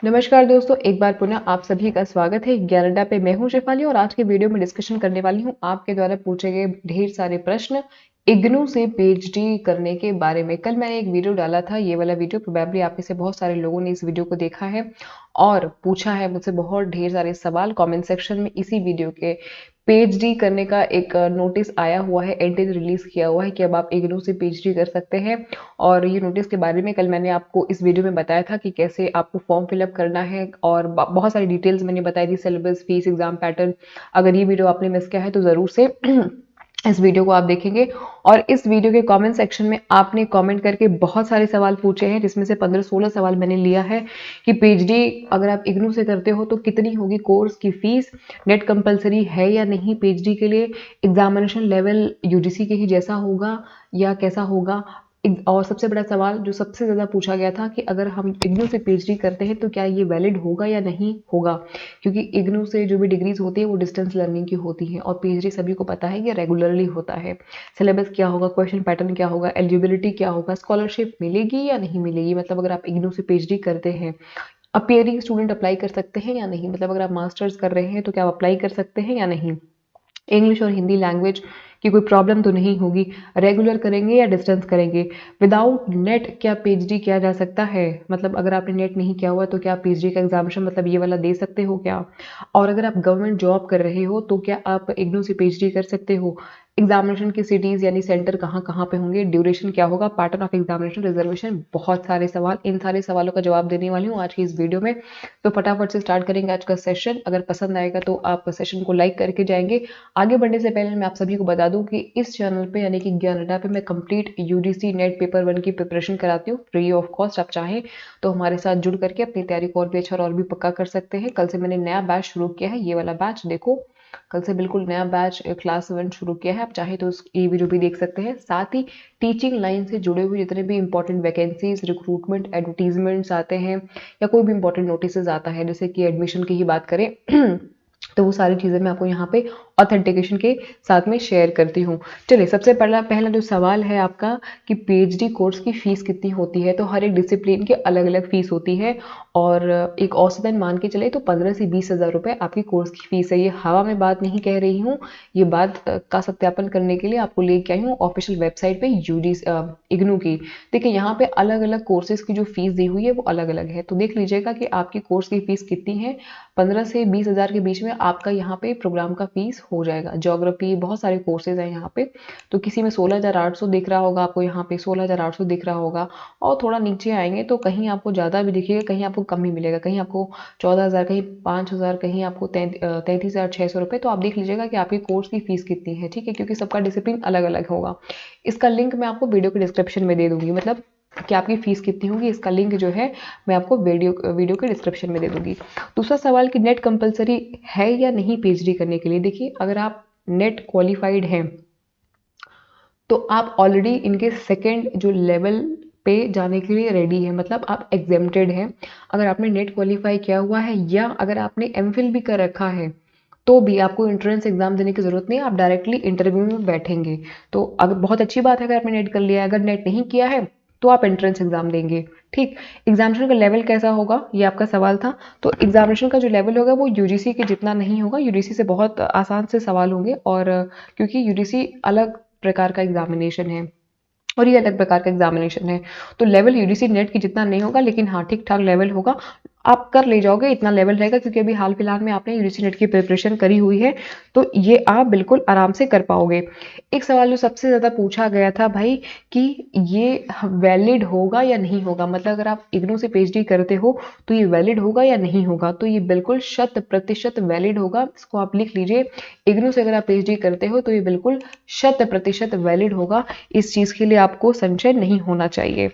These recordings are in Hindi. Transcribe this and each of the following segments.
नमस्कार दोस्तों, एक बार पुनः आप सभी का स्वागत है ज्ञान अड्डा पे। मैं हूं शेफाली और आज के वीडियो में डिस्कशन करने वाली हूं आपके द्वारा पूछे गए ढेर सारे प्रश्न इग्नू से पीएचडी करने के बारे में। कल मैंने एक वीडियो डाला था, ये वाला वीडियो प्रोबेबली आप में से बहुत सारे लोगों ने इस वीडियो को देखा है और पूछा है मुझसे बहुत ढेर सारे सवाल कमेंट सेक्शन में। इसी वीडियो के पीएचडी करने का एक नोटिस आया हुआ है, एनटीए रिलीज किया हुआ है कि अब आप इग्नू से पीएचडी कर सकते हैं। और ये नोटिस के बारे में कल मैंने आपको इस वीडियो में बताया था कि कैसे आपको फॉर्म फिलअप करना है और बहुत सारी डिटेल्स मैंने बताई थी, सिलेबस, फीस, एग्जाम पैटर्न। अगर ये वीडियो आपने मिस किया है तो ज़रूर से इस वीडियो को आप देखेंगे। और इस वीडियो के कमेंट सेक्शन में आपने कमेंट करके बहुत सारे सवाल पूछे हैं, जिसमें से 15-16 सवाल मैंने लिया है कि पीएचडी अगर आप इग्नू से करते हो तो कितनी होगी कोर्स की फीस, नेट कंपलसरी है या नहीं पीएचडी के लिए, एग्जामिनेशन लेवल यूजीसी के ही जैसा होगा या कैसा होगा। और सबसे बड़ा सवाल जो सबसे ज़्यादा पूछा गया था कि अगर हम इग्नू से पीएचडी करते हैं तो क्या ये वैलिड होगा या नहीं होगा, क्योंकि इग्नू से जो भी डिग्रीज होती है वो डिस्टेंस लर्निंग की होती है और पीएचडी सभी को पता है कि रेगुलरली होता है। सिलेबस क्या होगा, क्वेश्चन पैटर्न क्या होगा, एलिजिबिलिटी क्या होगा, स्कॉलरशिप मिलेगी या नहीं मिलेगी, मतलब अगर आप इग्नू से पीएचडी करते हैं अपीयरिंग स्टूडेंट अप्लाई कर सकते हैं या नहीं, मतलब अगर आप मास्टर्स कर रहे हैं तो क्या आप अप्लाई कर सकते हैं या नहीं, इंग्लिश और हिंदी लैंग्वेज की कोई प्रॉब्लम तो नहीं होगी, रेगुलर करेंगे या डिस्टेंस करेंगे, विदाउट नेट क्या पीएचडी किया जा सकता है, मतलब अगर आपने नेट नहीं किया हुआ तो क्या पीएचडी का एग्जामिनेशन मतलब ये वाला दे सकते हो क्या, और अगर आप गवर्नमेंट जॉब कर रहे हो तो क्या आप इग्नू से पीएचडी कर सकते हो, एग्जामिनेशन की सिटीज यानी सेंटर कहाँ कहाँ पे होंगे, ड्यूरेशन क्या होगा, पैटर्न ऑफ एग्जामिनेशन, रिजर्वेशन, बहुत सारे सवाल। इन सारे सवालों का जवाब देने वाली हूँ आज की इस वीडियो में। तो फटाफट से स्टार्ट करेंगे आज का सेशन। अगर पसंद आएगा तो आप सेशन को लाइक करके जाएंगे। आगे बढ़ने से पहले मैं आप सभी को बता दूं कि इस चैनल पे यानी कि ज्ञान अड्डा पे मैं कंप्लीट यूजीसी नेट पेपर 1 की प्रिपरेशन कराती हूँ फ्री ऑफ कॉस्ट। आप चाहें तो हमारे साथ जुड़ करके अपनी तैयारी को और भी अच्छा और भी पक्का कर सकते हैं। कल से मैंने नया बैच शुरू किया है, ये वाला बैच देखो, कल से बिल्कुल नया बैच क्लास 1 शुरू किया है। आप चाहे तो ये वीडियो भी देख सकते हैं। साथ ही टीचिंग लाइन से जुड़े हुए जितने भी इंपॉर्टेंट वैकेंसीज, रिक्रूटमेंट, एडवर्टीजमेंट्स आते हैं या कोई भी इंपॉर्टेंट नोटिस आता है, जैसे कि एडमिशन की ही बात करें तो वो सारी चीज़ें मैं आपको यहाँ पे ऑथेंटिकेशन के साथ में शेयर करती हूँ। चलिए, सबसे पहला पहला जो सवाल है आपका कि पीएचडी कोर्स की फीस कितनी होती है। तो हर एक डिसिप्लिन की अलग अलग फीस होती है और एक औसतन मान के चले तो 15 से 20 हज़ार रुपये आपकी कोर्स की फीस है। ये हवा में बात नहीं कह रही हूँ, ये बात का सत्यापन करने के लिए आपको लेके आई हूँ ऑफिशियल वेबसाइट पे यूजी इग्नू की। देखिए, यहाँ पे अलग अलग कोर्सेज की जो फीस दी हुई है वो अलग अलग है, तो देख लीजिएगा कि आपकी कोर्स की फीस कितनी है। 15 से 20 हज़ार के बीच में आपका यहाँ पे प्रोग्राम का फीस हो जाएगा। ज्योग्राफी, बहुत सारे कोर्सेज हैं यहाँ पे, तो किसी में 16,800 दिख रहा होगा आपको, यहाँ पे 16,800 दिख रहा होगा। और थोड़ा नीचे आएंगे तो कहीं आपको ज़्यादा भी दिखेगा, कहीं आपको कम ही मिलेगा, कहीं आपको 14,000, कहीं 5,000, कहीं आपको 33,600 रुपये। तो आप देख लीजिएगा कि आपकी कोर्स की फीस कितनी है, ठीक है, क्योंकि सबका डिसिप्लिन अलग अलग होगा। इसका लिंक मैं आपको वीडियो के डिस्क्रिप्शन में दे दूंगी, मतलब कि आपकी फीस कितनी होगी इसका लिंक जो है मैं आपको वीडियो के डिस्क्रिप्शन में दे दूंगी। दूसरा सवाल कि नेट कंपलसरी है या नहीं पीएचडी करने के लिए। देखिए, अगर आप नेट क्वालिफाइड हैं तो आप ऑलरेडी इनके सेकेंड जो लेवल पे जाने के लिए रेडी है, मतलब आप एग्जेम्प्टेड हैं। अगर आपने नेट क्वालिफाई किया हुआ है या अगर आपने एमफिल भी कर रखा है तो भी आपको एंट्रेंस एग्जाम देने की जरूरत नहीं है, आप डायरेक्टली इंटरव्यू में बैठेंगे। तो अगर बहुत अच्छी बात है अगर आपने नेट कर लिया है, अगर नेट नहीं किया है तो आप एंट्रेंस एग्जाम देंगे, ठीक। एग्जामिनेशन का लेवल कैसा होगा, ये आपका सवाल था। तो एग्जामिनेशन का जो लेवल होगा वो यूजीसी के जितना नहीं होगा, यूजीसी से बहुत आसान से सवाल होंगे, और क्योंकि यूजीसी अलग प्रकार का एग्जामिनेशन है और ये अलग प्रकार का एग्जामिनेशन है, तो लेवल यूजीसी नेट की जितना नहीं होगा, लेकिन हाँ ठीक ठाक लेवल होगा, आप कर ले जाओगे, इतना लेवल रहेगा, क्योंकि अभी हाल फिलहाल में आपने यूजीसी नेट की प्रिपरेशन करी हुई है, तो ये आप बिल्कुल आराम से कर पाओगे। एक सवाल जो सबसे ज़्यादा पूछा गया था भाई कि ये वैलिड होगा या नहीं होगा, मतलब अगर आप इग्नू से पीएचडी करते हो तो ये वैलिड होगा या नहीं होगा। तो ये बिल्कुल 100% वैलिड होगा, इसको आप लिख लीजिए। इग्नू से अगर आप पीएचडी करते हो तो ये बिल्कुल 100% वैलिड होगा, इस चीज़ के लिए आपको संशय नहीं होना चाहिए।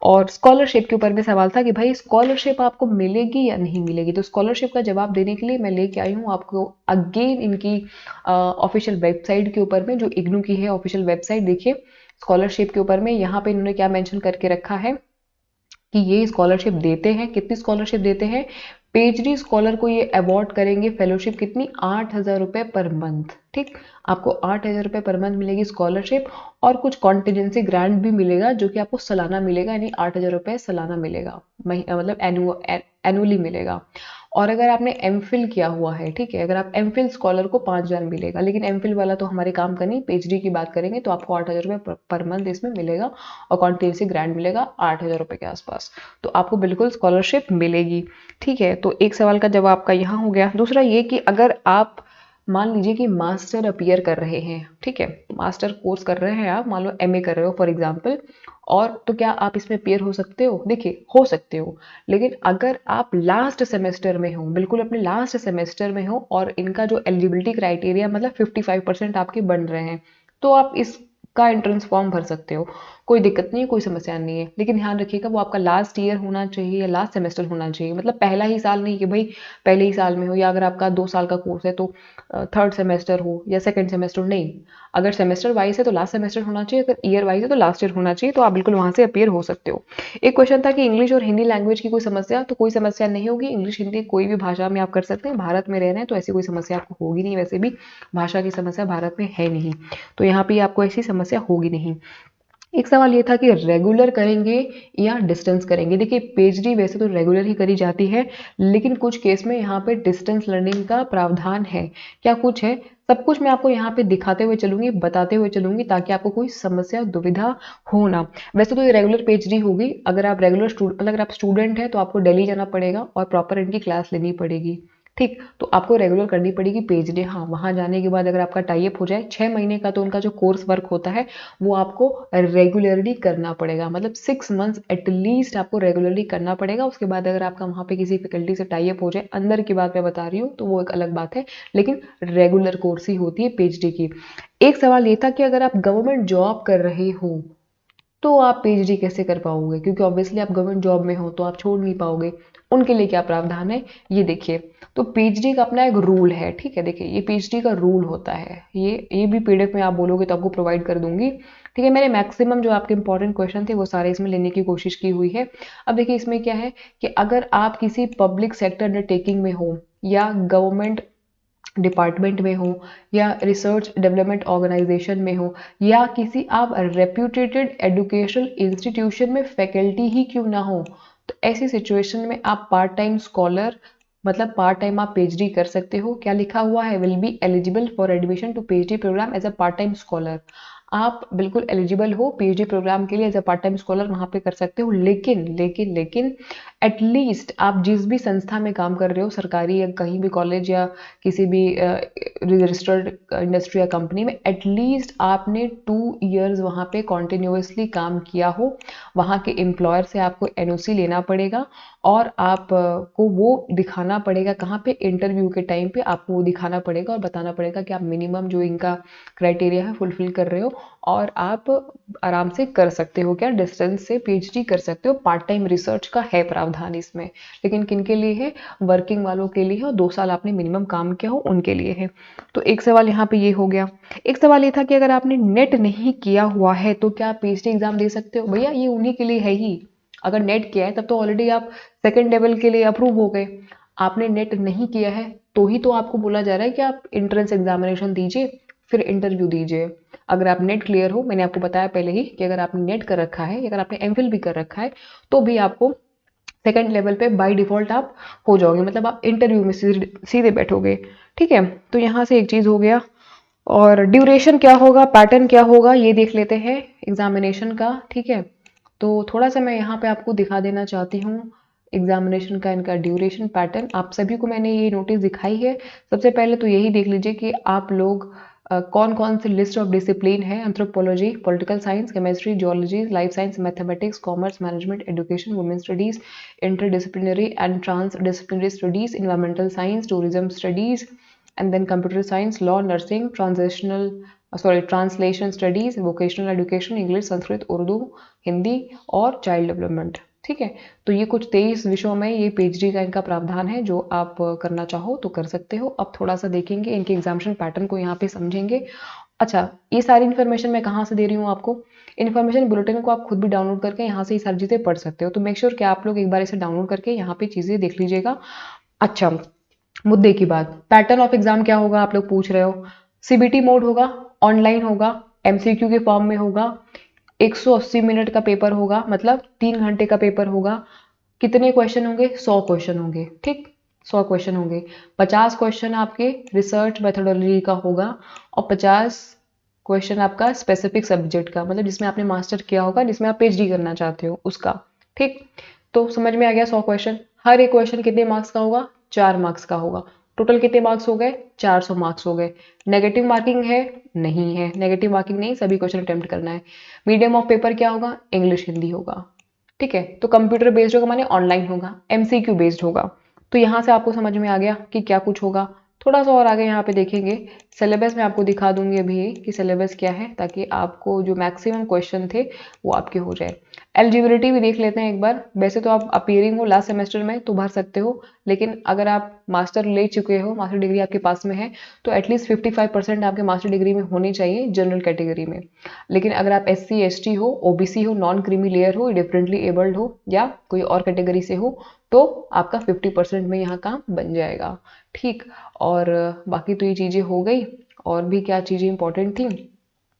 और स्कॉलरशिप के ऊपर में सवाल था कि भाई स्कॉलरशिप आपको मिलेगी या नहीं मिलेगी। तो स्कॉलरशिप का जवाब देने के लिए मैं लेके आई हूँ आपको अगेन इनकी ऑफिशियल वेबसाइट के ऊपर में, जो इग्नू की है ऑफिशियल वेबसाइट। देखिए, स्कॉलरशिप के ऊपर में यहाँ पे इन्होंने क्या मेंशन करके रखा है कि ये स्कॉलरशिप देते हैं। कितनी स्कॉलरशिप देते हैं, पीएचडी स्कॉलर को ये अवार्ड करेंगे फेलोशिप कितनी, 8,000 रुपये पर मंथ। ठीक, आपको 8,000 रुपये पर मंथ मिलेगी स्कॉलरशिप, और कुछ कॉन्टिजेंसी ग्रांट भी मिलेगा जो कि आपको सालाना मिलेगा, यानी 8,000 रुपये सालाना मिलेगा, मतलब एनुअली मिलेगा। और अगर आपने एमफिल किया हुआ है, ठीक है, अगर आप एमफिल स्कॉलर को 5,000 मिलेगा, लेकिन एमफिल वाला तो हमारे काम का नहीं, पीएचडी की बात करेंगे तो आपको 8,000 रुपये पर मंथ इसमें मिलेगा, और कॉन्टिजेंसी ग्रांट मिलेगा 8,000 रुपये के आसपास। तो आपको बिल्कुल स्कॉलरशिप मिलेगी। ठीक है, तो एक सवाल का जवाब आपका यहाँ हो गया। दूसरा ये कि अगर आप मान लीजिए कि मास्टर अपीयर कर रहे हैं, ठीक है, मास्टर कोर्स कर रहे हैं, आप मान लो एमए कर रहे हो फॉर एग्जांपल, और तो क्या आप इसमें अपीयर हो सकते हो? देखिए, हो सकते हो, लेकिन अगर आप लास्ट सेमेस्टर में हो, बिल्कुल अपने लास्ट सेमेस्टर में हो, और इनका जो एलिजिबिलिटी क्राइटेरिया मतलब 55% आपके बन रहे हैं, तो आप इसका एंट्रेंस फॉर्म भर सकते हो, कोई दिक्कत नहीं है, कोई समस्या नहीं है। लेकिन ध्यान रखिएगा वो आपका लास्ट ईयर होना चाहिए या लास्ट सेमेस्टर होना चाहिए, मतलब पहला ही साल नहीं कि भाई पहले ही साल में हो, या अगर आपका 2 साल का कोर्स है तो थर्ड सेमेस्टर हो या सेकंड सेमेस्टर हो, नहीं। अगर सेमेस्टर वाइज है तो लास्ट सेमेस्टर होना चाहिए, अगर ईयर वाइज है तो लास्ट ईयर होना चाहिए, तो आप बिल्कुल वहां से अपीयर हो सकते हो। एक क्वेश्चन था कि इंग्लिश और हिंदी लैंग्वेज की कोई समस्या, तो कोई समस्या नहीं होगी, इंग्लिश हिंदी कोई भी भाषा में आप कर सकते हैं, भारत में रह रहे हैं तो ऐसी कोई समस्या आपको होगी नहीं, वैसे भी भाषा की समस्या भारत में है नहीं, तो यहाँ पे आपको ऐसी समस्या होगी नहीं। एक सवाल ये था कि रेगुलर करेंगे या डिस्टेंस करेंगे। देखिए, पीएचडी वैसे तो रेगुलर ही करी जाती है, लेकिन कुछ केस में यहाँ पे डिस्टेंस लर्निंग का प्रावधान है। क्या कुछ है? सब कुछ मैं आपको यहाँ पे दिखाते हुए चलूंगी, बताते हुए चलूंगी, ताकि आपको कोई समस्या दुविधा हो ना। वैसे तो ये रेगुलर पीएचडी होगी, अगर आप रेगुलर स्टूडेंट, मतलब अगर आप स्टूडेंट हैं तो आपको दिल्ली जाना पड़ेगा और प्रॉपर इनकी क्लास लेनी पड़ेगी। ठीक, तो आपको रेगुलर करनी पड़ेगी पीएचडी। हाँ, वहां जाने के बाद अगर आपका टाइप हो जाए 6 महीने का, तो उनका जो कोर्स वर्क होता है वो आपको रेगुलरली करना पड़ेगा, मतलब 6 मंथ्स एटलीस्ट आपको रेगुलरली करना पड़ेगा। उसके बाद अगर आपका वहाँ पे किसी फैकल्टी से टाई अप हो जाए, अंदर की बात मैं बता रही हूँ, तो वो एक अलग बात है, लेकिन रेगुलर कोर्स ही होती है पीएचडी की। एक सवाल ये था कि अगर आप गवर्नमेंट जॉब कर रहे हो तो आप पीएचडी कैसे कर पाओगे, क्योंकि ऑब्वियसली आप गवर्नमेंट जॉब में हो तो आप छोड़ नहीं पाओगे। उनके लिए क्या प्रावधान है ये देखिए। तो पीएचडी का अपना एक रूल है, ठीक है, देखिए ये पीएचडी का रूल होता है, ये भी पीडीएफ में आप बोलोगे तो आपको प्रोवाइड कर दूंगी। ठीक है, मैंने मैक्सिमम जो आपके इंपॉर्टेंट क्वेश्चन थे वो सारे इसमें लेने की कोशिश की हुई है। अब देखिए इसमें क्या है कि अगर आप किसी पब्लिक सेक्टर अंडरटेकिंग में हो, या गवर्नमेंट डिपार्टमेंट में हो, या रिसर्च डेवलपमेंट ऑर्गेनाइजेशन में हो, या किसी आप रेप्यूटेटेड एजुकेशनल इंस्टीट्यूशन में फैकल्टी ही क्यों ना हो, तो ऐसी सिचुएशन में आप पार्ट टाइम स्कॉलर, मतलब पार्ट टाइम आप पीएचडी कर सकते हो। क्या लिखा हुआ है? Will be eligible for admission to PhD programme as a part time scholar. आप बिल्कुल एलिजिबल हो पीएचडी प्रोग्राम के लिए, as a part time scholar वहां पे कर सकते हो। लेकिन एटलीस्ट आप जिस भी संस्था में काम कर रहे हो, सरकारी या कहीं भी कॉलेज या किसी भी रजिस्टर्ड इंडस्ट्री या कंपनी में, एटलीस्ट आपने 2 इयर्स वहाँ पे कॉन्टिन्यूसली काम किया हो। वहाँ के एम्प्लॉयर से आपको एनओसी लेना पड़ेगा, और आप को वो दिखाना पड़ेगा कहाँ पे, इंटरव्यू के टाइम पे आपको वो दिखाना पड़ेगा और बताना पड़ेगा कि आप मिनिमम जो इनका क्राइटेरिया है फुलफिल कर रहे हो, और आप आराम से कर सकते हो, क्या डिस्टेंस से पीएचडी कर सकते हो। पार्ट टाइम रिसर्च का है प्रावधान इसमें, लेकिन किन के लिए है? वर्किंग वालों के लिए है, और 2 साल आपने मिनिमम काम किया हो उनके लिए है। तो एक सवाल यहाँ पे ये हो गया। एक सवाल ये था कि अगर आपने नेट नहीं किया हुआ है तो क्या आप पीएचडी एग्जाम दे सकते हो? भैया ये उन्हीं के लिए है ही। अगर नेट किया है तब तो ऑलरेडी आप सेकेंड लेवल के लिए अप्रूव हो गए। आपने नेट नहीं किया है तो ही तो आपको बोला जा रहा है कि आप एंट्रेंस एग्जामिनेशन दीजिए, फिर इंटरव्यू दीजिए। अगर आप नेट क्लियर हो, मैंने आपको बताया पहले ही कि अगर आपने नेट कर रखा है, अगर आपने एमफिल भी कर रखा है, तो भी आपको सेकंड लेवल पे बाय डिफॉल्ट आप हो जाओगे, मतलब आप इंटरव्यू में सीधे बैठोगे। ठीक है, तो यहाँ से एक चीज़ हो गया। और ड्यूरेशन क्या होगा, पैटर्न क्या होगा, ये देख लेते हैं एग्जामिनेशन का। ठीक है, तो थोड़ा सा मैं यहाँ पे आपको दिखा देना चाहती हूँ एग्जामिनेशन का, इनका ड्यूरेशन पैटर्न। आप सभी को मैंने ये नोटिस दिखाई है। सबसे पहले तो यही देख लीजिए कि आप लोग कौन कौन से लिस्ट ऑफ डिसिप्लिन है: anthropology, political science, chemistry, geology, life science, mathematics, commerce, management, education, women studies, interdisciplinary and trans disciplinary studies, environmental science, tourism studies, and then computer science, law, nursing, translation studies, vocational education, English, Sanskrit, Urdu, Hindi, और चाइल्ड डेवलपमेंट। ठीक है, तो ये कुछ 23 विषयों में ये पीएचडी का इनका प्रावधान है, जो आप करना चाहो तो कर सकते हो। अब थोड़ा सा देखेंगे इनके एग्जामिनेशन पैटर्न को, यहाँ पे समझेंगे। अच्छा, ये सारी इन्फॉर्मेशन मैं कहाँ से दे रही हूँ आपको? इन्फॉर्मेशन बुलेटिन को आप खुद भी डाउनलोड करके यहाँ से ये सारी चीज़ें पढ़ सकते हो। तो मेक श्योर कि आप लोग एक बार इसे डाउनलोड करके यहाँ पे चीज़ें देख लीजिएगा। अच्छा, मुद्दे की बात, पैटर्न ऑफ एग्जाम क्या होगा आप लोग पूछ रहे हो। सीबीटी मोड होगा, ऑनलाइन होगा, एमसीक्यू के फॉर्म में होगा, 180 मिनट का पेपर होगा, मतलब 3 घंटे का पेपर होगा। कितने क्वेश्चन होंगे? 100 क्वेश्चन होंगे, ठीक, 100 क्वेश्चन होंगे। 50 क्वेश्चन आपके रिसर्च मेथोडोलॉजी का होगा और 50 क्वेश्चन आपका स्पेसिफिक सब्जेक्ट का, मतलब जिसमें आपने मास्टर किया होगा, जिसमें आप पीएचडी करना चाहते हो उसका, ठीक। तो समझ में आ गया, 100 क्वेश्चन, हर एक क्वेश्चन कितने मार्क्स का होगा? 4 मार्क्स का होगा। टोटल कितने मार्क्स हो गए? 400 मार्क्स हो गए। नेगेटिव मार्किंग है? नहीं है, नेगेटिव मार्किंग नहीं, सभी क्वेश्चन अटेम्प्ट करना है। मीडियम ऑफ पेपर क्या होगा? इंग्लिश हिंदी होगा, ठीक है। तो कंप्यूटर बेस्ड होगा माने ऑनलाइन होगा, एमसीक्यू बेस्ड होगा। तो यहाँ से आपको समझ में आ गया कि क्या कुछ होगा। थोड़ा सा और आगे यहाँ पे देखेंगे, सिलेबस में आपको दिखा दूंगी अभी कि सिलेबस क्या है, ताकि आपको जो मैक्सिमम क्वेश्चन थे वो आपके हो जाए। एलिजिबिलिटी भी देख लेते हैं एक बार। वैसे तो आप अपीयरिंग हो लास्ट सेमेस्टर में तो भर सकते हो, लेकिन अगर आप मास्टर ले चुके हो, मास्टर डिग्री आपके पास में है, तो एटलीस्ट 55% आपके मास्टर डिग्री में होनी चाहिए जनरल कैटेगरी में। लेकिन अगर आप SC ST हो, OBC हो, नॉन क्रीमी लेयर हो, डिफरेंटली एबल्ड हो या कोई और कैटेगरी से हो, तो आपका 50% में यहाँ काम बन जाएगा, ठीक। और बाकी तो ये चीज़ें हो गई। और भी क्या चीज़ें इंपॉर्टेंट थी?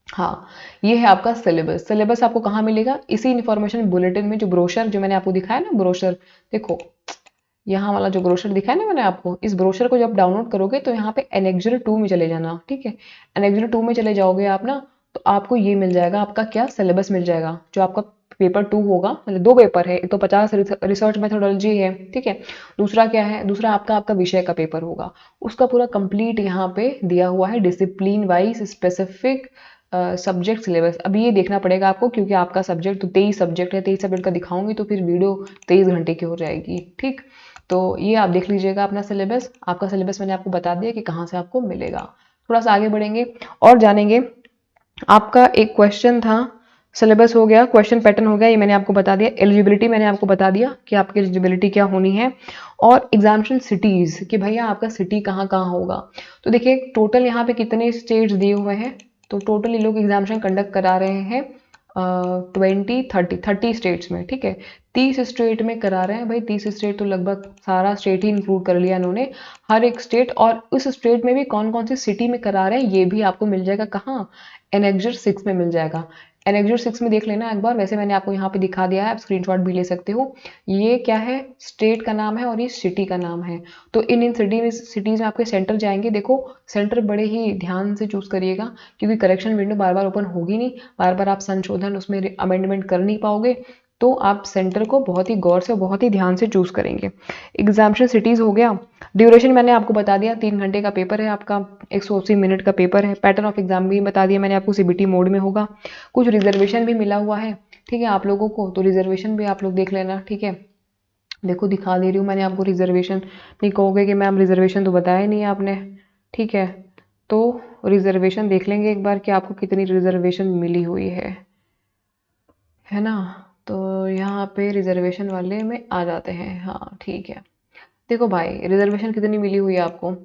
हाँ, ये है आपका सिलेबस। सिलेबस आपको कहाँ मिलेगा? इसी इन्फॉर्मेशन बुलेटिन में, जो ब्रोशर जो मैंने आपको दिखाया ना, ब्रोशर देखो, यहाँ वाला जो ब्रोशर दिखाया ना मैंने आपको, इस ब्रोशर को जब डाउनलोड करोगे तो यहाँ पे एनेक्जर 2 में चले जाना, ठीक है। एनेक्जर 2 में चले जाओगे आप ना, तो आपको ये मिल जाएगा, आपका क्या सिलेबस मिल जाएगा, जो आपका पेपर 2 होगा। मतलब 2 पेपर है, एक तो 50 रिसर्च मेथोडोलॉजी है, ठीक है। दूसरा क्या है? दूसरा आपका आपका विषय का पेपर होगा। उसका पूरा कंप्लीट यहाँ पे दिया हुआ है, discipline wise specific subject syllabus. अभी ये देखना पड़ेगा आपको, क्योंकि आपका सब्जेक्ट तो 23 सब्जेक्ट है, 23 सब्जेक्ट का दिखाऊंगी तो फिर वीडियो 23 घंटे की हो जाएगी, ठीक। तो ये आप देख लीजिएगा अपना सिलेबस। आपका सिलेबस मैंने आपको बता दिया कि कहाँ से आपको मिलेगा। थोड़ा सा आगे बढ़ेंगे और जानेंगे। आपका एक क्वेश्चन था, सिलेबस हो गया, क्वेश्चन पैटर्न हो गया, ये मैंने आपको बता दिया। एलिजिबिलिटी मैंने आपको बता दिया कि आपकी एलिजिबिलिटी क्या होनी है। और एग्जामिनेशन सिटीज, कि भैया आपका सिटी कहाँ कहाँ होगा। तो देखिए टोटल यहाँ पे कितने स्टेट्स दिए हुए हैं। तो टोटल ये लोग एग्जामिनेशन कंडक्ट करा रहे हैं 30 स्टेट्स में, ठीक है। 30 स्टेट में करा रहे हैं भाई। 30 स्टेट तो लगभग सारा स्टेट ही इंक्लूड कर लिया इन्होंने, हर एक स्टेट। और उस स्टेट में भी कौन कौन सी सिटी में करा रहे हैं ये भी आपको मिल जाएगा। कहाँ? एनेक्जर 6 में मिल जाएगा। एनेक्जर 6 में देख लेना एक बार, वैसे मैंने आपको यहाँ पे दिखा दिया है, आप स्क्रीनशॉट भी ले सकते हो। ये क्या है? स्टेट का नाम है और ये सिटी का नाम है। तो इन सिटीज में आपके सेंटर जाएंगे। देखो सेंटर बड़े ही ध्यान से चूज करिएगा, क्योंकि करेक्शन विंडो बार बार ओपन होगी नहीं, बार बार आप संशोधन उसमें अमेंडमेंट कर नहीं पाओगे। तो आप सेंटर को बहुत ही गौर से, बहुत ही ध्यान से चूज करेंगे। एग्जामिनेशन सिटीज हो गया। ड्यूरेशन मैंने आपको बता दिया, 3 घंटे का पेपर है आपका, 180 मिनट का पेपर है। पैटर्न ऑफ एग्जाम भी बता दिया मैंने आपको, सीबीटी मोड में होगा। कुछ रिजर्वेशन भी मिला हुआ है, ठीक है, आप लोगों को। तो रिजर्वेशन भी आप लोग देख लेना, ठीक है। देखो दिखा दे रही हूँ मैंने आपको रिजर्वेशन। नहीं कहोगे कि मैम रिजर्वेशन तो बताया नहीं है आपने, ठीक है। तो रिजर्वेशन देख लेंगे एक बार कि आपको कितनी रिजर्वेशन मिली हुई है ना। तो यहाँ पे रिजर्वेशन वाले में आ जाते हैं, हाँ ठीक है। देखो भाई रिजर्वेशन कितनी मिली हुई है आपको।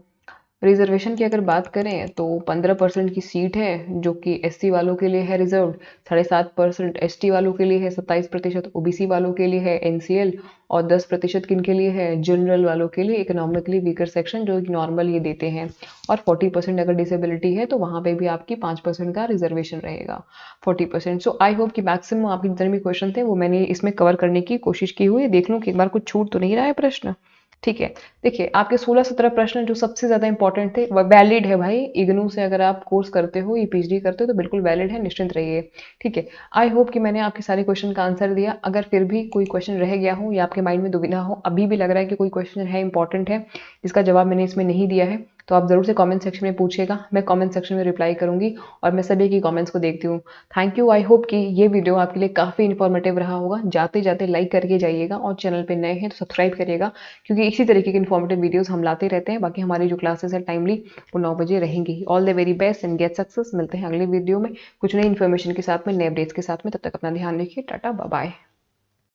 रिजर्वेशन की अगर बात करें तो 15% की सीट है, जो कि SC वालों के लिए है रिजर्व। 7.5% ST वालों के लिए है, 27% OBC वालों के लिए है NCL, और 10% किन के लिए है? जनरल वालों के लिए, इकोनॉमिकली वीकर सेक्शन जो नॉर्मल ये देते हैं। और 40% अगर डिसेबिलिटी है तो वहाँ पे भी आपकी 5% का रिजर्वेशन रहेगा, 40%। सो आई होप कि मैक्सिमम आपके जितने भी क्वेश्चन थे वो मैंने इसमें कवर करने की कोशिश की हुई है। देख लूँ कि एक बार कुछ छूट तो नहीं रहा है प्रश्न, ठीक है। देखिए आपके 16-17 प्रश्न जो सबसे ज्यादा इंपॉर्टेंट थे वह वैलिड है भाई। इग्नू से अगर आप कोर्स करते हो या PhD करते हो तो बिल्कुल वैलिड है, निश्चिंत रहिए, ठीक है। आई होप कि मैंने आपके सारे क्वेश्चन का आंसर दिया। अगर फिर भी कोई क्वेश्चन रह गया हो या आपके माइंड में दुविधा हो, अभी भी लग रहा है कि कोई क्वेश्चन है इंपॉर्टेंट है जिसका जवाब मैंने इसमें नहीं दिया है, तो आप जरूर से कमेंट सेक्शन में पूछिएगा, मैं कमेंट सेक्शन में रिप्लाई करूंगी। और मैं सभी की कमेंट्स को देखती हूँ। Thank you. आई होप कि ये वीडियो आपके लिए काफी इन्फॉर्मेटिव रहा होगा। जाते जाते लाइक करके जाइएगा, और चैनल पे नए हैं तो सब्सक्राइब करिएगा, क्योंकि इसी तरीके के इन्फॉर्मेटिव वीडियोस हम लाते रहते हैं। बाकी हमारी जो क्लासेस है टाइमली वो 9 बजे रहेंगी। All the very best and get success. मिलते हैं अगले वीडियो में कुछ नई इन्फॉर्मेशन के साथ में, नए अपडेट्स के साथ में। तब तक अपना ध्यान रखिए। Tata bye bye.